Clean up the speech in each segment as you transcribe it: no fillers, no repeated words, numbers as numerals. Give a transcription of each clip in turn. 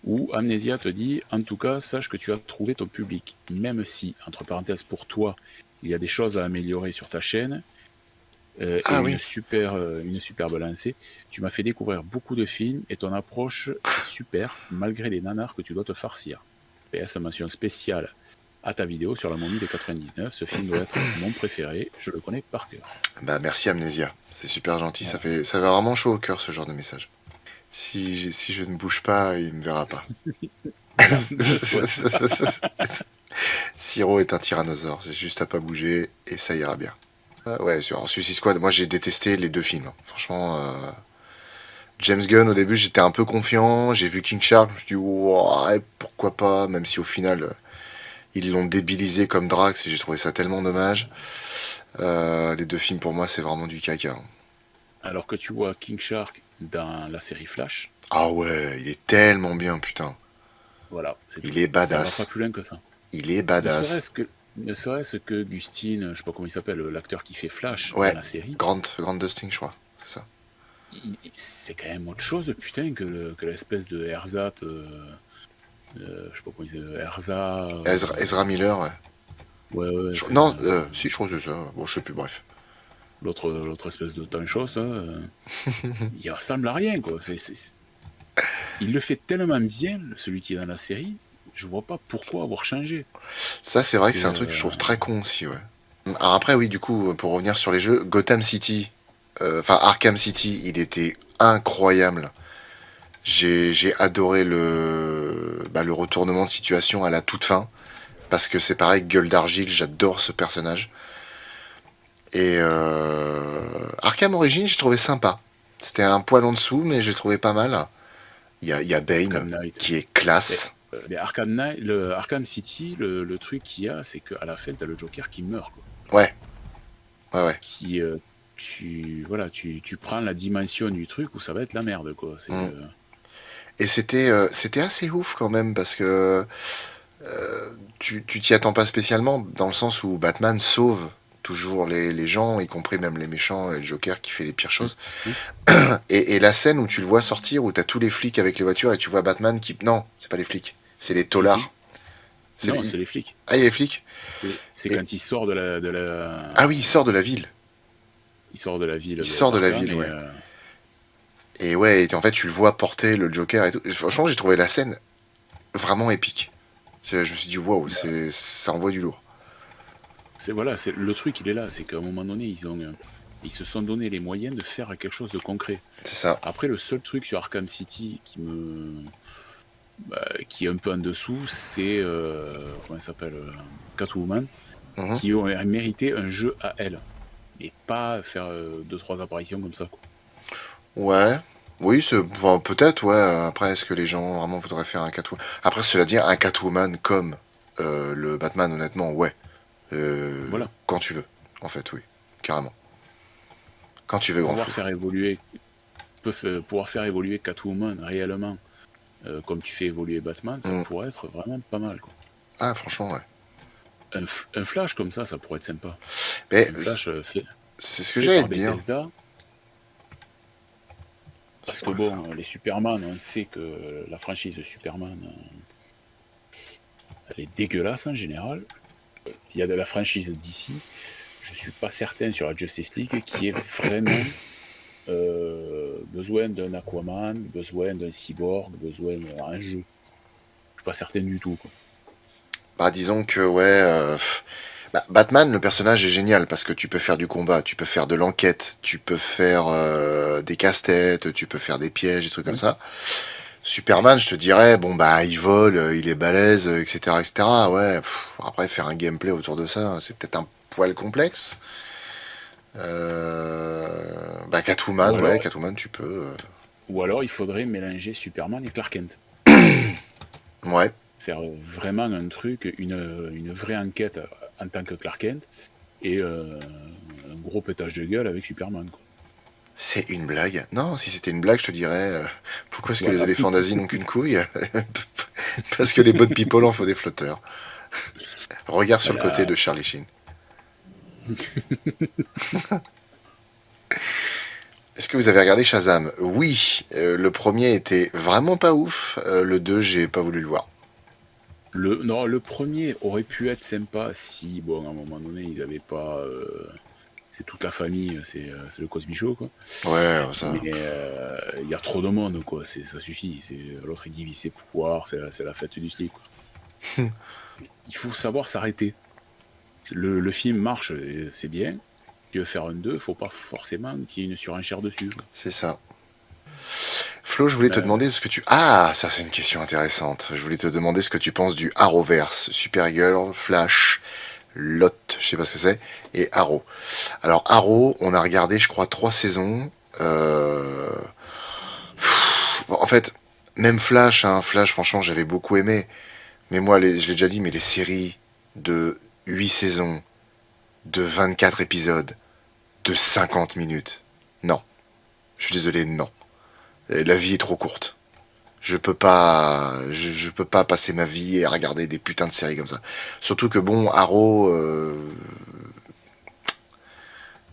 Où Amnesia te dit, en tout cas, sache que tu as trouvé ton public. Même si, entre parenthèses, pour toi, il y a des choses à améliorer sur ta chaîne, et Ah oui. une superbe lancée, tu m'as fait découvrir beaucoup de films et ton approche est super, malgré les nanars que tu dois te farcir. PS, mention spéciale à ta vidéo sur la momie de 99. Ce film doit être mon préféré, je le connais par cœur. Bah merci Amnesia. C'est super gentil. Voilà. Ça fait vraiment chaud au cœur ce genre de message. Si je ne bouge pas, il me verra pas. Voilà, ouais, c'est ça. Siro est un tyrannosaure. J'ai juste à pas bouger et ça ira bien. Ouais, sur Suicide Squad, moi j'ai détesté les deux films. Franchement, James Gunn, au début, j'étais un peu confiant. J'ai vu King Shark, je me suis dit, ouais, pourquoi pas, même si au final, ils l'ont débilisé comme Drax et j'ai trouvé ça tellement dommage. Les deux films, pour moi, c'est vraiment du caca. Alors que tu vois King Shark dans la série Flash, Ah ouais, il est tellement bien, putain. voilà, c'est Il tout. est Ça va pas badass. plus loin que ça. Il est Ne badass. serait-ce que, ne serait-ce que Gustine, je sais pas comment il s'appelle, l'acteur qui fait Flash dans Ouais, la série, Grant Dusting, je crois. C'est ça. c'est quand même autre chose, putain, que l'espèce de Erzat, je sais pas comment il s'appelle, Erza, Ezra Miller, ouais. ouais, ouais, Non, si, je crois que c'est ça. Bon, je sais plus, bref. l'autre espèce de tanchos, là, il ressemble à rien, quoi. Il le fait tellement bien, celui qui est dans la série, je vois pas pourquoi avoir changé. Ça, c'est vrai que C'est c'est un truc que je trouve très con aussi, ouais. Alors après, oui, du coup, pour revenir sur les jeux, Gotham City, enfin Arkham City, il était incroyable. J'ai adoré le retournement de situation à la toute fin. Parce que c'est pareil, Gueule d'Argile, j'adore ce personnage. Et Arkham Origins, j'ai trouvé sympa. C'était un poil en dessous, mais j'ai trouvé pas mal. Il y a Bane, Arkham Knight. qui est Mais, classe. le Arkham City, le truc qu'il y a, c'est qu'à la fin, t'as le Joker qui meurt, quoi. Ouais, ouais. Qui, voilà, tu prends la dimension du truc où ça va être la merde, quoi. Mm. Et c'était assez ouf quand même, parce que tu t'y attends pas spécialement, dans le sens où Batman sauve toujours les gens, y compris même les méchants, et le Joker qui fait les pires Hum, choses. hum. Et la scène où tu le vois sortir, où t'as tous les flics avec les voitures, et tu vois Batman qui... Non, c'est pas les flics, c'est les Si, si. taulards. C'est Non, les... c'est les flics. Ah, il y a les flics. C'est Et... quand il sort de Ah oui, il sort de la ville. il sort de la ville Il sort de la d'Arkham ville, et ouais. Et ouais, et en fait, tu le vois porter le Joker et tout. Franchement, j'ai trouvé la scène vraiment épique. Je me suis dit, waouh, bah, ça envoie du lourd. c'est voilà, c'est le truc, il est là, c'est qu'à un moment donné, ils se sont donné les moyens de faire quelque chose de concret. C'est ça. Après, le seul truc sur Arkham City qui est un peu en dessous, c'est comment elle s'appelle, Catwoman, Mhm. qui aurait mérité un jeu à elle, et pas faire deux trois apparitions comme ça, quoi. Ouais. Oui, enfin, peut-être, ouais. Après, est-ce que les gens vraiment voudraient faire un Catwoman? Après, cela dit, un Catwoman comme le Batman, honnêtement, ouais. Voilà, Quand tu veux, en fait, oui. Carrément. Quand tu veux, grand pouvoir fou. faire évoluer, pouvoir faire évoluer Catwoman réellement, comme tu fais évoluer Batman, ça Mm. pourrait être vraiment pas mal, quoi. Ah, franchement, ouais. Un Flash comme ça pourrait être sympa. Mais Un Flash c'est ce que fait j'allais par te dire. Bethesda, C'est parce que quoi ça? bon, les Superman, on sait que la franchise de Superman, elle est dégueulasse en général. Il y a de la franchise d'ici. Je suis pas certain sur la Justice League qui ait vraiment besoin d'un Aquaman, besoin d'un Cyborg, besoin d'un jeu. Je suis pas certain du tout, quoi. Bah, disons que, ouais. Batman, le personnage est génial parce que tu peux faire du combat, tu peux faire de l'enquête, tu peux faire des casse-têtes, tu peux faire des pièges, des trucs comme Ouais. ça. Superman, je te dirais, bon bah il vole, il est balèze, etc., etc. Ouais. Après faire un gameplay autour de ça, c'est peut-être un poil complexe. Ou Catwoman, ouais, alors, Catwoman, tu peux. ou alors il faudrait mélanger Superman et Clark Kent. Ouais, Faire vraiment un truc, une vraie enquête en tant que Clark Kent et un gros pétage de gueule avec Superman, quoi. c'est une blague. Non, si c'était une blague, je te dirais, pourquoi est-ce que les Voilà. éléphants d'Asie n'ont qu'une couille? Parce que les boat people en font des flotteurs. Regarde sur le côté Voilà. de Charlie Sheen. Est-ce que vous avez regardé Shazam? Oui, le premier était vraiment pas ouf. Le 2, j'ai pas voulu le voir. Non, le premier aurait pu être sympa si, bon, à un moment donné, ils avaient pas. C'est toute la famille, c'est le Cosby Show, quoi. Ouais, ça. Mais il y a trop de monde, quoi. Ça suffit. L'autre, il divise ses pouvoirs, c'est la fête du slip, quoi. Il faut savoir s'arrêter. Le film marche, c'est bien. Tu veux faire un 2, faut pas forcément qu'il y ait une surenchère dessus, quoi. C'est ça. Flo, je voulais te demander ce que tu... Ah, ça c'est une question intéressante. Je voulais te demander ce que tu penses du Arrowverse. Supergirl, Flash, Lot, je sais pas ce que c'est, et Arrow. Alors Arrow, on a regardé, je crois, 3 saisons. En fait, même Flash, hein, Flash, franchement, j'avais beaucoup aimé. Mais moi, je l'ai déjà dit, mais les séries de 8 saisons, de 24 épisodes, de 50 minutes, non. Je suis désolé, non. La vie est trop courte. Je peux pas passer ma vie à regarder des putains de séries comme ça. Surtout que bon, Arrow,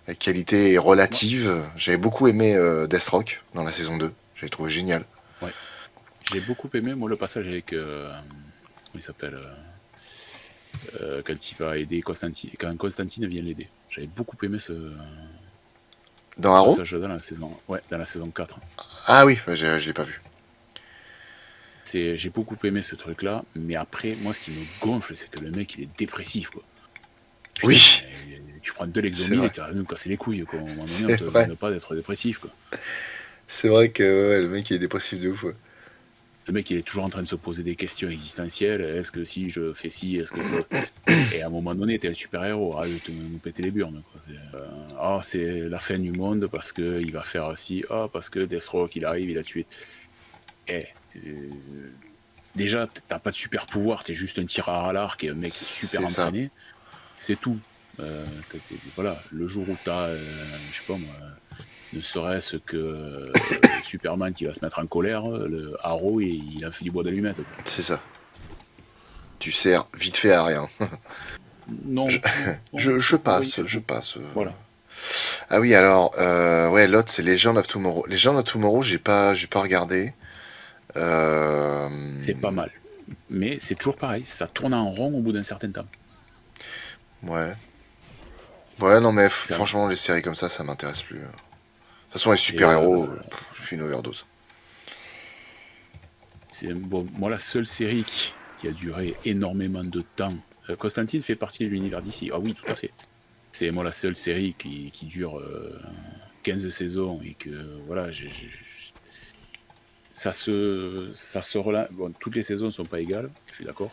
la qualité est Moi, relative. J'avais beaucoup aimé Deathstroke dans la saison 2. J'avais trouvé génial. ouais. J'ai beaucoup aimé, moi, le passage avec. Comment il s'appelle quand il va aider Constantine. Quand Constantine vient l'aider. J'avais beaucoup aimé Dans ce Arrow? passage dans la saison. Ouais, dans la saison 4. Ah oui, je l'ai pas vu. J'ai beaucoup aimé ce truc-là, mais après, moi, ce qui me gonfle, c'est que le mec, il est dépressif, quoi. Putain, Oui, tu prends de c'est l'exomil et vrai. tu vas nous casser les couilles, quoi. À un moment donné, on C'est te vrai. demande pas d'être dépressif, quoi. C'est vrai que ouais, le mec il est dépressif de ouf. Ouais. Le mec, il est toujours en train de se poser des questions existentielles. Est-ce que si je fais ci, est-ce que ça... Et à un moment donné, t'es un super-héros, arrête de nous péter les burnes, quoi. C'est la fin du monde parce qu'il va faire ci, parce que Deathstroke, il arrive, il a tué. Eh, déjà, t'as pas de super pouvoir, t'es juste un tireur à l'arc et un mec super C'est ça. entraîné. C'est tout. Voilà, le jour où t'as, je sais pas moi, ne serait-ce que Superman qui va se mettre en colère, le Arrow, il a fait du bois d'allumette, quoi. C'est ça. Tu sers vite fait à rien. Je, Non, non, non, je pourrait y passe, faire je beau. passe. Voilà. Ah oui, alors, ouais, l'autre c'est Legend of Tomorrow. Legend of Tomorrow, j'ai pas regardé. Euh, C'est pas mal. Mais c'est toujours pareil, ça tourne en rond au bout d'un certain temps. ouais. Ouais, non, mais Ça, franchement, les séries comme ça m'intéresse plus. De toute façon, les et super-héros, je fais une overdose. bon, moi, la seule série qui a duré énormément de temps, Constantine fait partie de l'univers d'ici. Ah oui, tout à fait. C'est moi la seule série qui dure 15 saisons et que voilà, ça se relance. Bon, toutes les saisons ne sont pas égales, je suis d'accord,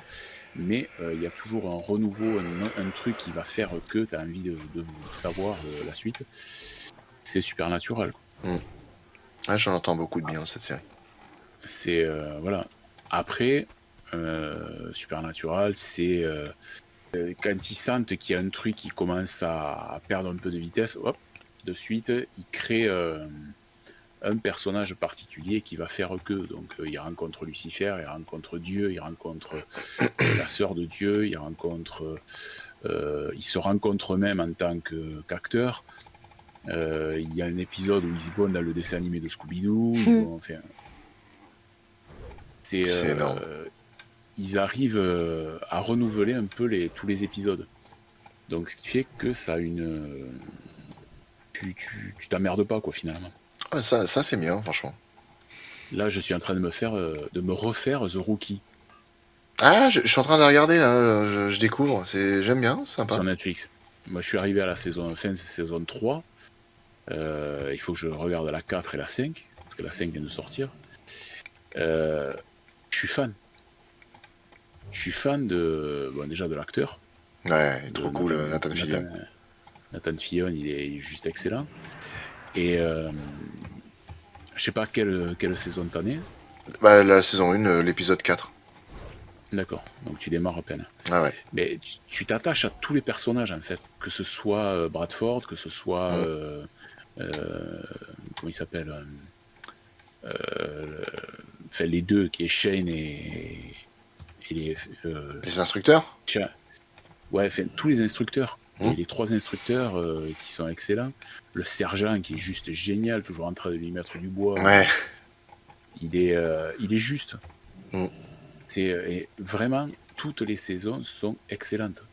mais il y a toujours un renouveau, un truc qui va faire que tu as envie de savoir la suite. C'est Supernatural, quoi. Hmm. Ah, j'en entends beaucoup de bien de cette série. C'est voilà. Après, Supernatural, c'est quand ils sentent qu'il y a un truc qui commence à perdre un peu de vitesse, hop, de suite, ils créent un personnage particulier qui va faire que. Donc, il rencontre Lucifer, il rencontre Dieu, il rencontre la sœur de Dieu, il se rencontre même en tant qu'acteur. Il y a un épisode où ils vont dans le dessin animé de Scooby-Doo. Enfin, c'est C'est énorme. ils arrivent à renouveler un peu tous les épisodes. Donc, ce qui fait que ça a tu t'emmerdes pas, quoi, finalement. Ah, ça c'est bien, franchement. Là, je suis en train de me refaire The Rookie Ah, je suis en train de la regarder là, je découvre, j'aime bien, sur sympa. Netflix. Moi, je suis arrivé à la fin de saison 3. Il faut que je regarde la 4 et la 5, parce que la 5 vient de sortir. Euh, je suis fan. Je suis fan déjà de l'acteur, Ouais, trop de cool, Nathan Fillion. Nathan Fillion, il est juste excellent. Et je sais pas quelle saison t'en es. Bah, la saison 1, l'épisode 4. D'accord, donc tu démarres à peine. Ah ouais. Mais tu t'attaches à tous les personnages, en fait. Que ce soit Bradford, que ce soit... Mm. comment il s'appelle enfin, les deux, qui est Shane et les... Les instructeurs? ouais, enfin, tous les instructeurs. Et les 3 instructeurs qui sont excellents. Le sergent qui est juste génial, toujours en train de lui mettre du bois. Ouais. Il est juste. Mm. Et vraiment, toutes les saisons sont excellentes.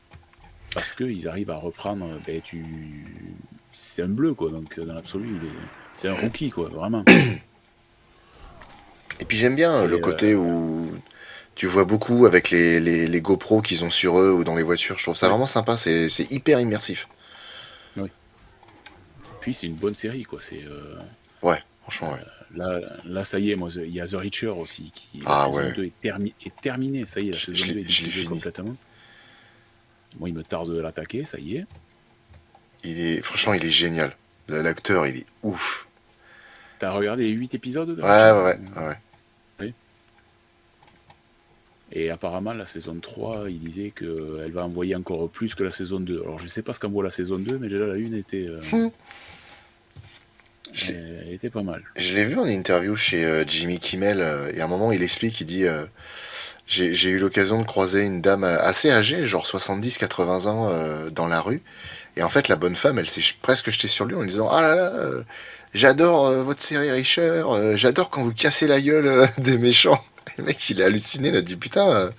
Parce qu'ils arrivent à reprendre. C'est un bleu, quoi. Donc, dans l'absolu, c'est un rookie, quoi, vraiment. Et puis j'aime bien Et le côté où tu vois beaucoup avec les GoPro qu'ils ont sur eux ou dans les voitures. Je trouve ça ouais, vraiment sympa, c'est hyper immersif. oui. Puis, c'est une bonne série, quoi. Ouais, franchement, ouais. Là, ça y est, moi, il y a The Reacher aussi. La Ah saison ouais, 2 est terminée. Ça y est, la saison 2 est je l'ai diffusée fini. complètement. Moi, il me tarde de l'attaquer, ça y est. Franchement, il est génial. L'acteur, il est ouf. T'as regardé les 8 épisodes de Ouais, Reacher ouais, ouais, ouais. Oui. Et apparemment, la saison 3, il disait qu'elle va envoyer encore plus que la saison 2. Alors, je sais pas ce qu'envoie la saison 2, mais déjà, la une Je l'ai elle était pas mal. je l'ai vu en interview chez Jimmy Kimmel, et à un moment, il explique, il dit j'ai eu l'occasion de croiser une dame assez âgée, genre 70-80 ans, dans la rue. Et en fait, la bonne femme, elle s'est presque jetée sur lui en lui disant ah là là, j'adore votre série Richer, j'adore quand vous cassez la gueule des méchants. Et le mec, il est halluciné, il a dit putain,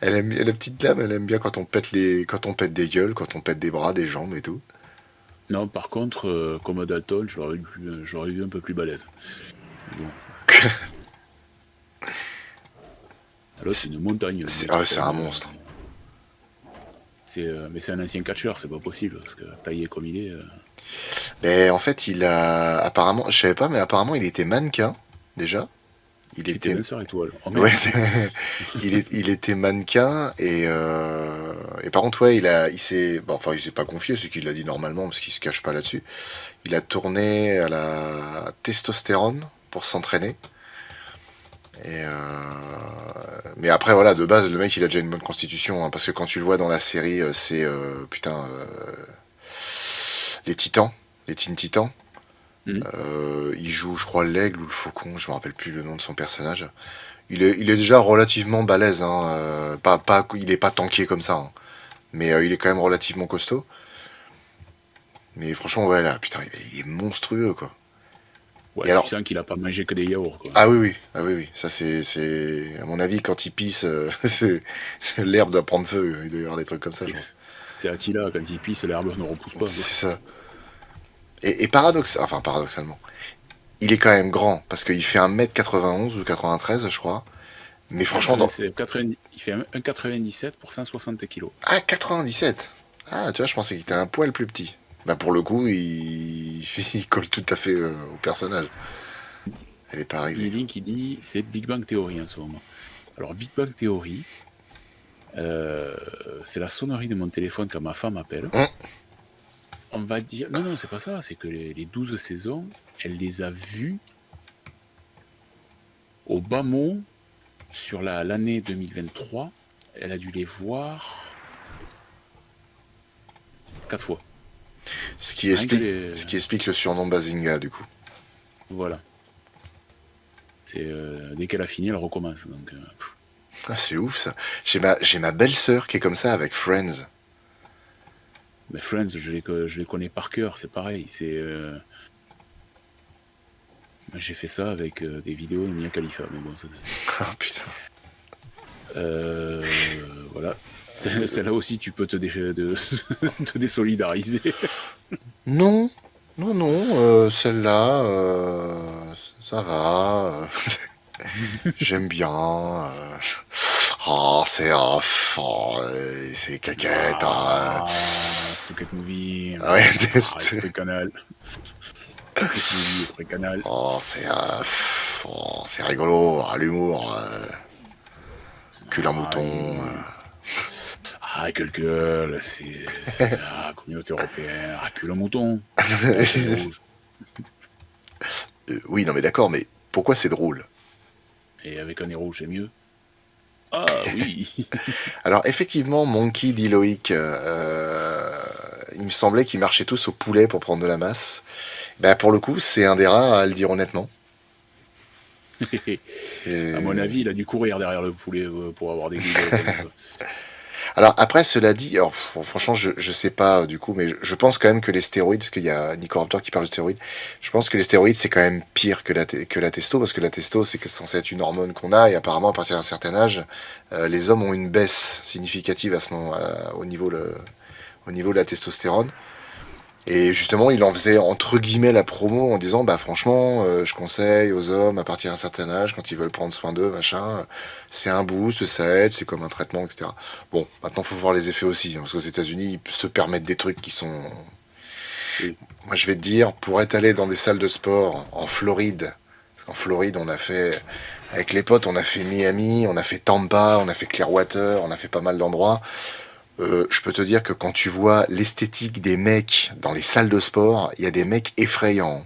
la petite dame, elle aime bien quand on pète des gueules, quand on pète des bras, des jambes et tout. Non, par contre, comme Dalton, j'aurais eu un peu plus balèze. Bon, l'autre, c'est C'est une montagne, le mec. c'est un monstre. Mais c'est un ancien catcheur, c'est pas possible, parce que taillé comme il est. Mais en fait, il a apparemment, je savais pas, mais apparemment, il était mannequin déjà. Il J'étais était, minceur étoile. Oh ouais, merde. il était mannequin et par contre, ouais, bon, enfin, il s'est pas confié, c'est qu'il l'a dit normalement parce qu'il se cache pas là-dessus. Il a tourné à la testostérone pour s'entraîner. Mais après, voilà, de base, le mec, il a déjà une bonne constitution, hein, parce que quand tu le vois dans la série, c'est putain, les Titans, les Teen Titans. Mhm. Il joue, je crois, l'aigle ou le faucon, je me rappelle plus le nom de son personnage. Il est déjà relativement balèze, hein, il est pas tanké comme ça, hein, mais il est quand même relativement costaud. Mais franchement, ouais, là, putain, il est monstrueux, quoi. Et Ouais, tu alors, sens qu'il a pas mangé que des yaourts, quoi. ah oui, oui, ah oui, oui, ça à mon avis, quand il pisse, l'herbe doit prendre feu, il doit y avoir des trucs comme ça, je pense. C'est Attila, quand il pisse, l'herbe ne repousse pas, quoi. C'est ça. Et paradoxalement, il est quand même grand, parce qu'il fait 1m91 ou 93, je crois. Mais franchement, Il fait 1,97 pour 160 kilos. Ah, 97. Ah, tu vois, je pensais qu'il était un poil plus petit. Bah, pour le coup, il colle tout à fait au personnage. Elle est pas arrivée. Link, qui dit c'est Big Bang Theory en ce moment. Alors, Big Bang Theory, c'est la sonnerie de mon téléphone quand ma femme appelle. Hum, On va dire. Non, non, c'est pas ça. C'est que les 12 saisons, elle les a vues au bas mot sur l'année 2023. Elle a dû les voir 4 fois. ce qui Rien que explique, ce qui explique le surnom Bazinga, du coup. Voilà. Dès qu'elle a fini, elle recommence. Donc, Ah, c'est ouf, ça. J'ai ma belle-sœur qui est comme ça avec Friends. mais Friends, je les connais par cœur, c'est pareil. J'ai fait ça avec des vidéos de Mia Khalifa, mais bon, Ah, putain. voilà. Celle-là aussi, tu peux te désolidariser. Non, non, non, celle-là, ça va. J'aime bien. Oh, c'est caquette. Pocket Movie, Ah ouais, Esprit Canal. Pocket Movie, Esprit Canal. oh, c'est rigolo, l'humour. Cul un Ah, mouton. quelle gueule, c'est la communauté européenne. Ah, cul au mouton. Oh, c'est rouge. Oui, non, mais d'accord, mais pourquoi c'est drôle? Et avec un nez rouge, c'est mieux. Ah oui. Alors, effectivement, Monkey dit Loïc, il me semblait qu'ils marchaient tous au poulet pour prendre de la masse. Bah, pour le coup, c'est un des rares à le dire honnêtement. À mon C'est- avis, il a dû courir derrière le poulet pour avoir des vidéos comme ça. Alors après, cela dit, alors, franchement, je sais pas du coup, mais je pense quand même que les stéroïdes, parce qu'il y a Nico Raptor qui parle de stéroïdes, je pense que les stéroïdes c'est quand même pire que que la testo, parce que la testo c'est censé être une hormone qu'on a, et apparemment à partir d'un certain âge, les hommes ont une baisse significative à ce moment, au niveau de la testostérone. Et justement, il en faisait entre guillemets la promo en disant bah franchement, je conseille aux hommes à partir d'un certain âge quand ils veulent prendre soin d'eux, machin, c'est un boost, ça aide, c'est comme un traitement, etc. Bon, maintenant faut voir les effets aussi, hein, parce qu'aux États-Unis ils se permettent des trucs qui sont. Oui. Moi, je vais te dire, pour être allé dans des salles de sport en Floride, parce qu'en Floride, on a fait avec les potes, on a fait Miami, on a fait Tampa, on a fait Clearwater, on a fait pas mal d'endroits. Je peux te dire que quand tu vois l'esthétique des mecs dans les salles de sport, il y a des mecs effrayants.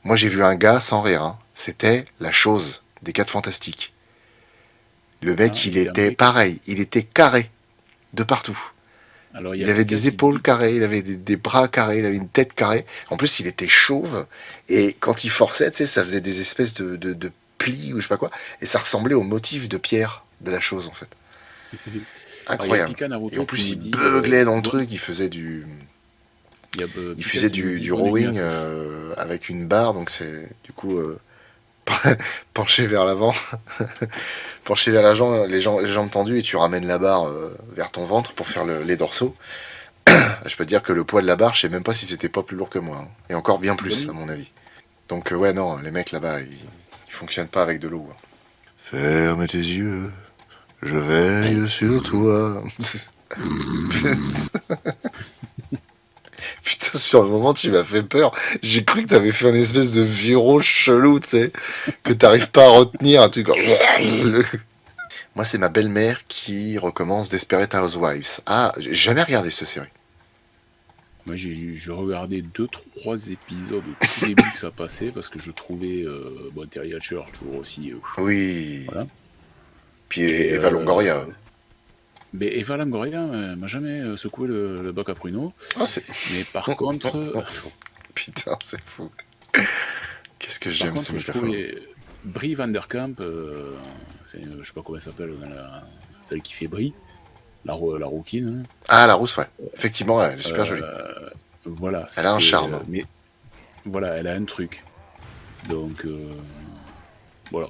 Moi, j'ai vu un gars sans rire. Hein. C'était la chose des 4 fantastiques. Le Ah, mec, il il y a un était mec. pareil. Il était carré de partout. Alors, il y a Il avait quelqu'un des qui épaules dit. carrées, il avait des bras carrés, il avait une tête carrée. En plus, il était chauve. Et quand il forçait, tu sais, ça faisait des espèces de plis ou je sais pas quoi. Et ça ressemblait au motif de pierre de la chose, en fait. Alors, il y a Incroyable. Pika Et en Naruto qui plus, me il dit. beuglait dans le Ouais, truc. il y a Il Pika faisait qui me dit du bonne nuit à rowing tous. avec une barre. Donc, c'est du coup penché vers l'avant. Penché vers l'avant, les jambes tendues. Et tu ramènes la barre vers ton ventre pour faire les dorsaux. Je peux te dire que le poids de la barre, je sais même pas si c'était pas plus lourd que moi. Hein. Et encore bien Bonne plus, à nuit. mon avis. Donc, ouais, non, les mecs là-bas, ils fonctionnent pas avec de l'eau. Hein. Ferme tes yeux, je veille sur toi. Putain, sur le moment, tu m'as fait peur. J'ai cru que t'avais fait une espèce de viro chelou, tu sais, que t'arrives pas à retenir, un truc comme... Moi, c'est ma belle-mère qui recommence Desperate Housewives. Ah, j'ai jamais regardé cette série. Moi, j'ai regardé 2, 3 épisodes au tout début que ça passait parce que je trouvais bon, Terry Hatcher toujours aussi. Oui. Voilà. Puis Et Eva Longoria. mais Eva Longoria m'a jamais secoué le bac à pruneau. Oh, c'est... Mais par contre, Putain, c'est fou. Qu'est-ce que par j'aime ces contre, je métaphores. trouvais Brie Vanderkamp, je sais pas comment elle s'appelle, celle qui fait Brie, la rouquine. Ah, la rousse, ouais. Effectivement, elle est super jolie. Voilà, Elle a un c'est. charme. Mais voilà, elle a un truc. Donc voilà.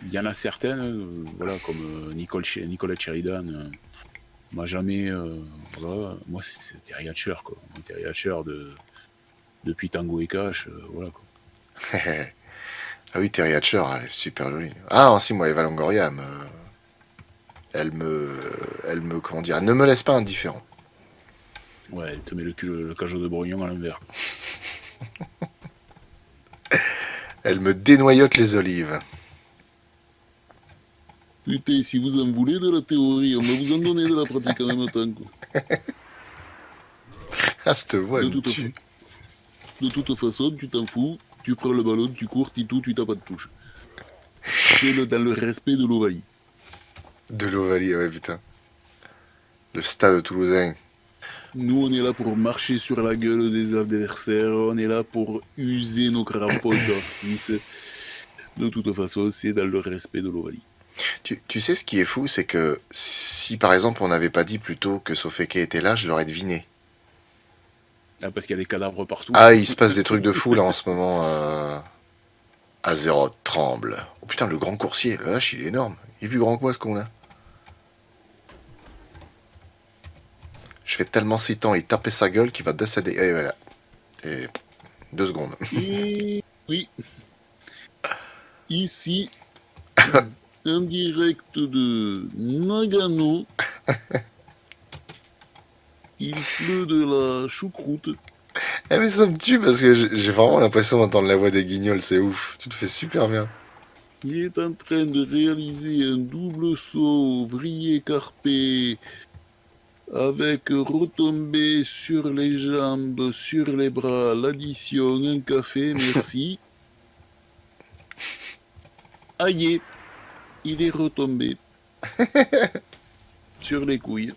Il y en a certaines, voilà, comme Nicolette Sheridan, m'a jamais. Voilà, moi c'est Terry Hatcher, quoi. Terry Hatcher depuis Tango et Cash, voilà quoi. Ah oui, Terry Hatcher, elle est super jolie. Ah, si, moi, Eva Longoria, elle me, comment dire, elle ne me laisse pas indifférent. Ouais, elle te met le cajot de Brognon à l'envers, quoi. Elle me dénoyote les olives. Putain, si vous en voulez de la théorie, on va vous en donner de la pratique en même temps, quoi. Ah, cette voix, elle De me toute, tue. de toute façon, tu t'en fous, tu prends le ballon, tu cours, tu t'as pas de touche. Fais-le dans le respect de l'Ovalie. De l'Ovalie, ouais, putain. Le stade toulousain. Nous, on est là pour marcher sur la gueule des adversaires, on est là pour user nos crampons d'office. De toute façon, c'est dans le respect de l'Ovalie. Tu sais ce qui est fou, c'est que si par exemple on n'avait pas dit plus tôt que Sofeke était là, je l'aurais deviné. Ah, parce qu'il y a des cadavres partout. Ah, il se passe des trucs de fou là en ce moment. Azeroth tremble. Oh putain, le grand coursier, la vache, il est énorme. Il est plus grand que moi ce qu'on a. Je fais tellement si temps, il tapait sa gueule qu'il va décéder. Et voilà. Et 2 secondes. Et oui, ici, en direct de Nagano, il pleut de la choucroute. Eh mais ça me tue parce que j'ai vraiment l'impression d'entendre la voix des guignols, c'est ouf. Tu le fais super bien. Il est en train de réaliser un double saut vrillé carpé avec retombée sur les jambes, sur les bras, l'addition, un café, merci. Aïe, il est retombé sur les couilles.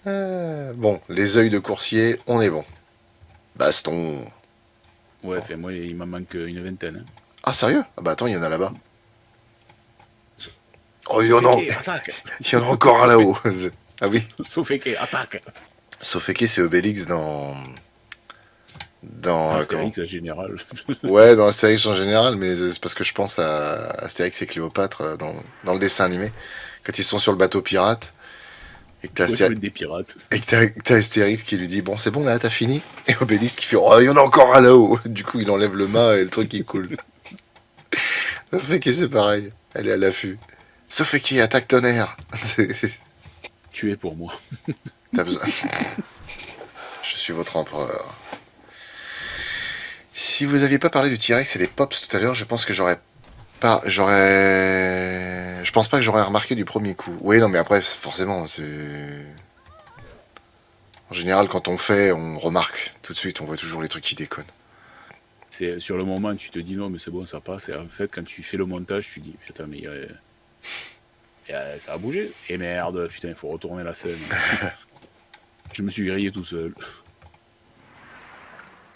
Bon, les œils de coursier, on est bon. Baston. Ouais, enfin, moi, il m'en manque une vingtaine. Hein. Ah sérieux? Ah bah attends, il y en a là-bas. Oh, Sofeke, attaque. il y en a encore un là-haut. Ah oui. Sofeke, attaque. Sofeke, c'est Obélix dans comment? Astérix en général. Ouais, dans Astérix en général, mais c'est parce que je pense à Astérix et Cléopâtre dans le dessin animé. Quand ils sont sur le bateau pirate, et que t'as Pourquoi tu veux des pirates? t'as Astérix qui lui dit bon, c'est bon là, t'as fini? Et Obélix qui fait oh, il y en a encore un là-haut. Du coup, il enlève le mât et le truc il coule. Sofeke, c'est pareil. Elle est à l'affût. Sofeke, attaque tonnerre. Tu es pour moi. T'as besoin. Je suis votre empereur. Si vous aviez pas parlé du T-Rex et des Pops tout à l'heure, je pense que je pense pas que j'aurais remarqué du premier coup. Oui, non, mais après, forcément, c'est. En général, quand on fait, on remarque tout de suite, on voit toujours les trucs qui déconnent. C'est sur le moment, tu te dis non, mais c'est bon, ça passe. Et en fait, quand tu fais le montage, tu dis putain, mais ça a bougé. Et merde, putain, il faut retourner la scène. Je me suis grillé tout seul.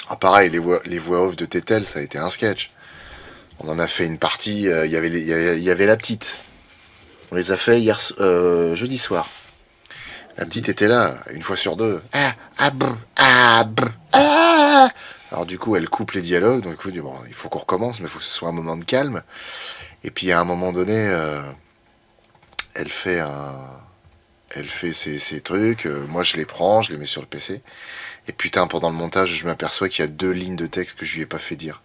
Ah, pareil, les voix off de Tetel, ça a été un sketch. On en a fait une partie, il y avait la petite. On les a fait jeudi soir. La petite était là, une fois sur deux. Alors du coup, elle coupe les dialogues, donc du coup, bon, il faut qu'on recommence, mais il faut que ce soit un moment de calme. Et puis à un moment donné, elle fait ses trucs, moi je les prends, je les mets sur le PC. Et putain, pendant le montage, je m'aperçois qu'il y a 2 lignes de texte que je lui ai pas fait dire.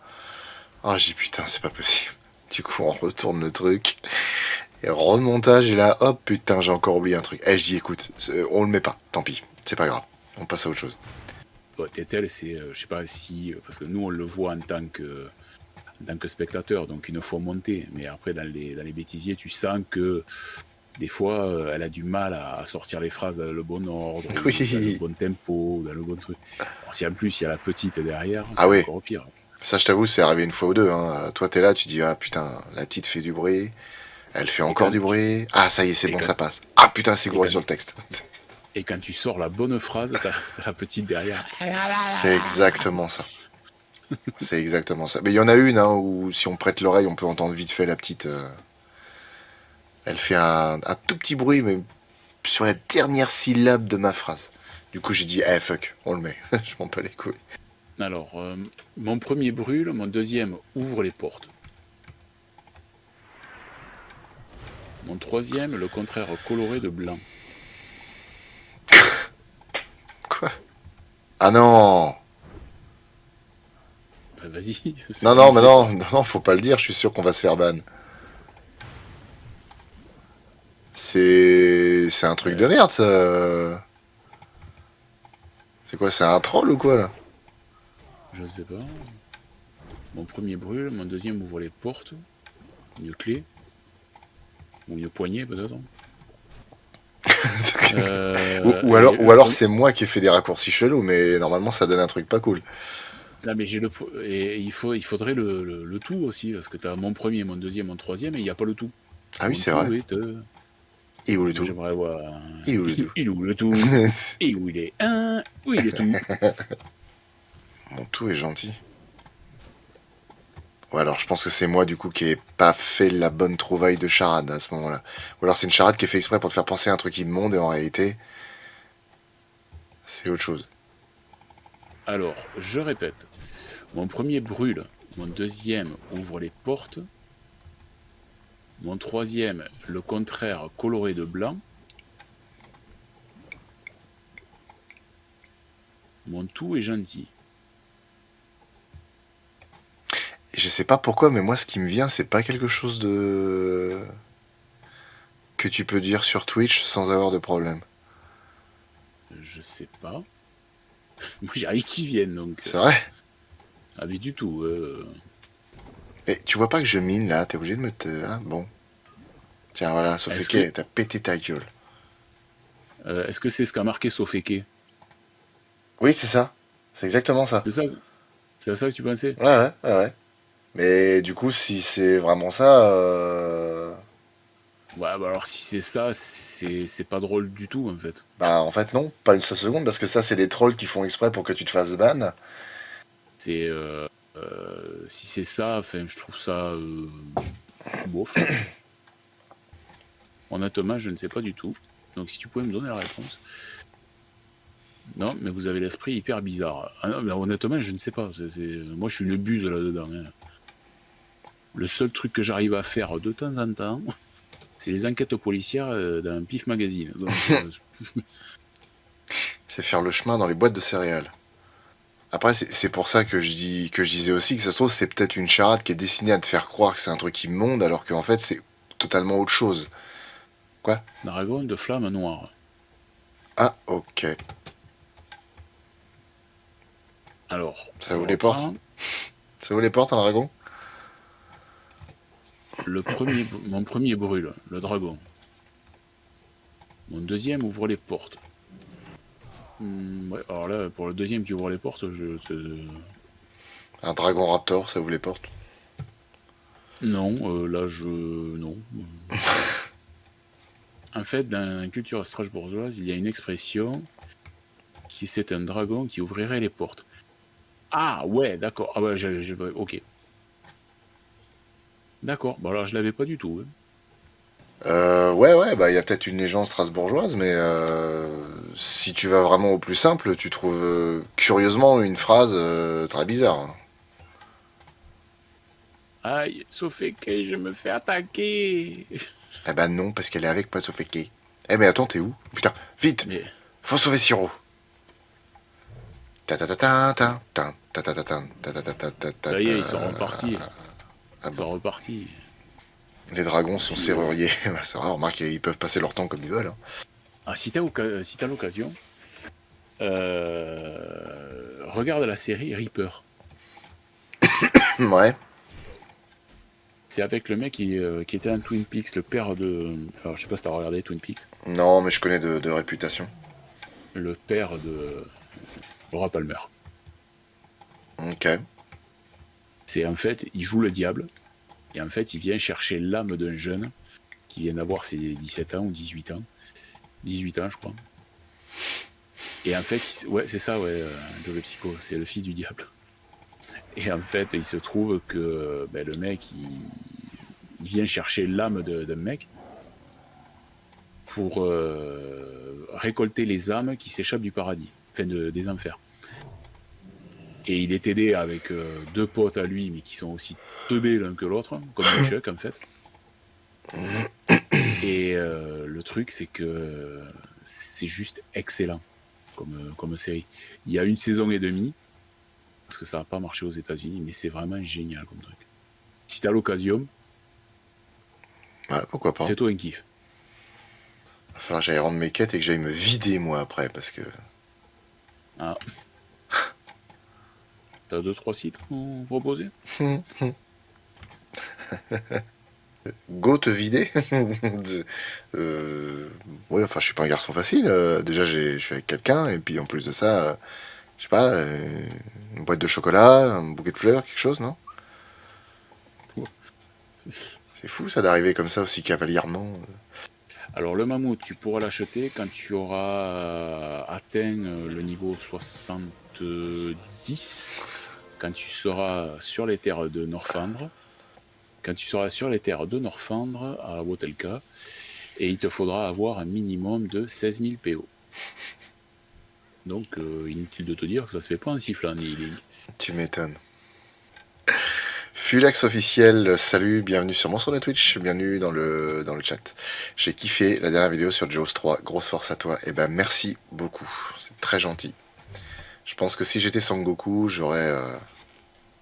Ah, j'ai dit putain, c'est pas possible. Du coup, on retourne le truc. Et remontage, et là, hop, putain, j'ai encore oublié un truc. Et je dis, écoute, on le met pas, tant pis, c'est pas grave, on passe à autre chose. Ouais, Tetel, c'est, je sais pas si, parce que nous on le voit en tant que spectateur, donc une fois monté, mais après dans les bêtisiers, tu sens que des fois, elle a du mal à sortir les phrases dans le bon ordre, Oui. dans le bon tempo, dans le bon truc. Alors, si en plus il y a la petite derrière, c'est Ah oui. encore pire. Ça, je t'avoue, c'est arrivé une fois ou deux. Hein. Toi, t'es là, tu dis, ah putain, la petite fait du bruit. Elle fait encore du bruit. Ah, ça y est, c'est bon, ça passe. Ah putain, c'est gouré sur le texte. Et quand tu sors la bonne phrase, t'as la petite derrière. C'est exactement ça. C'est exactement ça. Mais il y en a une hein, où, si on prête l'oreille, on peut entendre vite fait la petite. Elle fait un tout petit bruit, mais sur la dernière syllabe de ma phrase. Du coup, j'ai dit, eh fuck, on le met. Je m'en bats les couilles. Alors, mon premier brûle, mon deuxième ouvre les portes. Mon troisième, le contraire coloré de blanc. Quoi? Ah non! Ben, vas-y. Non, mais non, faut pas le dire, je suis sûr qu'on va se faire ban. C'est un truc de merde, ça. C'est quoi, c'est un troll ou quoi, là? Je sais pas. Mon premier brûle, mon deuxième ouvre les portes. Une clé. Ou une poignée, peut-être. Ou alors c'est moi qui ai fait des raccourcis chelous, mais normalement ça donne un truc pas cool. Là, mais et il faudrait le tout aussi, parce que tu as mon premier, mon deuxième, mon troisième, et il n'y a pas le tout. Ah oui, c'est vrai. Et où le tout? J'aimerais voir. Et où le tout? Il où le tout? Et où il est un? Où il est tout? Mon tout est gentil. Ouais, alors je pense que c'est moi du coup qui ai pas fait la bonne trouvaille de charade à ce moment-là. Ou alors c'est une charade qui est fait exprès pour te faire penser à un truc immonde et en réalité, c'est autre chose. Alors, je répète. Mon premier brûle, mon deuxième ouvre les portes, mon troisième, le contraire coloré de blanc, mon tout est gentil. Et je sais pas pourquoi, mais moi ce qui me vient, c'est pas quelque chose de que tu peux dire sur Twitch sans avoir de problème. Je sais pas. Moi j'ai rien qui vienne donc. C'est vrai? Ah mais du tout. Mais tu vois pas que je mine là, t'es obligé de me hein, bon. Tiens voilà, Sofeke, t'as pété ta gueule. Est-ce que c'est ce qu'a marqué Sofeke? Oui, c'est ça. C'est exactement ça. C'est à ça que tu pensais? Ouais. Mais du coup, si c'est vraiment ça... Ouais, bah alors si c'est ça, c'est pas drôle du tout en fait. Bah en fait non, pas une seule seconde, parce que ça c'est les trolls qui font exprès pour que tu te fasses ban. C'est... si c'est ça, enfin je trouve ça... bof. Honnêtement, je ne sais pas du tout. Donc si tu pouvais me donner la réponse. Non, mais vous avez l'esprit hyper bizarre. Ah non, mais honnêtement, je ne sais pas. Moi, je suis une buse là-dedans. Hein. Le seul truc que j'arrive à faire de temps en temps, c'est les enquêtes policières d'un Pif Magazine. Donc, C'est faire le chemin dans les boîtes de céréales. Après, c'est pour ça que je disais aussi que ça se trouve, c'est peut-être une charade qui est destinée à te faire croire que c'est un truc immonde, alors qu'en fait, c'est totalement autre chose. Quoi? dragon de flamme noire. Ah, ok. Alors, Ça je vous les porte? reprends. Ça vous les porte, un dragon? Mon premier brûle, le dragon. Mon deuxième ouvre les portes. Ouais, alors là, pour le deuxième qui ouvre les portes, Un dragon raptor, ça vous les porte? non, non. En fait, dans la culture strasbourgeoise, il y a une expression qui c'est un dragon qui ouvrirait les portes. Ah ouais, d'accord. Ah ouais, ok. D'accord. Bon alors je l'avais pas du tout. Hein. Ouais, bah il y a peut-être une légende strasbourgeoise, mais si tu vas vraiment au plus simple, tu trouves curieusement une phrase très bizarre. Aïe, Sofeke, je me fais attaquer. Eh ben non, parce qu'elle est avec Pasofeke. Eh mais attends, t'es où? Putain, vite! Mais Faut sauver Siro! ça y est, ils sont repartis. Ah Ils bon. sont repartis. Les dragons sont serruriers. C'est vrai, remarque, ils peuvent passer leur temps comme ils veulent. Hein. Ah, si t'as l'occasion, regarde la série Reaper. Ouais. C'est avec le mec qui était dans Twin Peaks, le père de... Alors je sais pas si t'as regardé Twin Peaks. Non, mais je connais de réputation. Le père de Laura Palmer. Ok. C'est en fait, il joue le diable. Et en fait, il vient chercher l'âme d'un jeune qui vient d'avoir ses 17 ans ou 18 ans. 18 ans, je crois. Et en fait, ouais, c'est ça, ouais, le psycho, c'est le fils du diable. Et en fait, il se trouve que le mec, il vient chercher l'âme d'un mec pour récolter les âmes qui s'échappent du paradis, enfin des enfers. Et il est aidé avec deux potes à lui, mais qui sont aussi teubés l'un que l'autre, comme Chuck en fait. Et le truc, c'est que c'est juste excellent comme série. Il y a 1 saison et demie, parce que ça n'a pas marché aux États-Unis, mais c'est vraiment génial comme truc. Si t'as l'occasion, Ouais, pourquoi pas. fais-toi un kiff. Il va falloir que j'aille rendre mes quêtes et que j'aille me vider moi après, parce que... Ah. T'as 2-3 sites qu'on proposer? Go te vider. Ouais, enfin, je suis pas un garçon facile. Déjà, je suis avec quelqu'un, et puis en plus de ça, je sais pas, une boîte de chocolat, un bouquet de fleurs, quelque chose, non? C'est fou ça d'arriver comme ça aussi cavalièrement. Alors le mammouth, tu pourras l'acheter quand tu auras atteint le niveau 70, quand tu seras sur les terres de Norfandre. Quand tu seras sur les terres de Norfandre, à Wotelka, et il te faudra avoir un minimum de 16 000 PO. Donc inutile de te dire que ça se fait pas en sifflant ni healing. Tu m'étonnes. Fulax officiel, salut, bienvenue sur mon sur la Twitch, bienvenue dans le chat. J'ai kiffé la dernière vidéo sur Jaws 3, grosse force à toi. Et ben merci beaucoup, c'est très gentil. Je pense que si j'étais Sangoku, j'aurais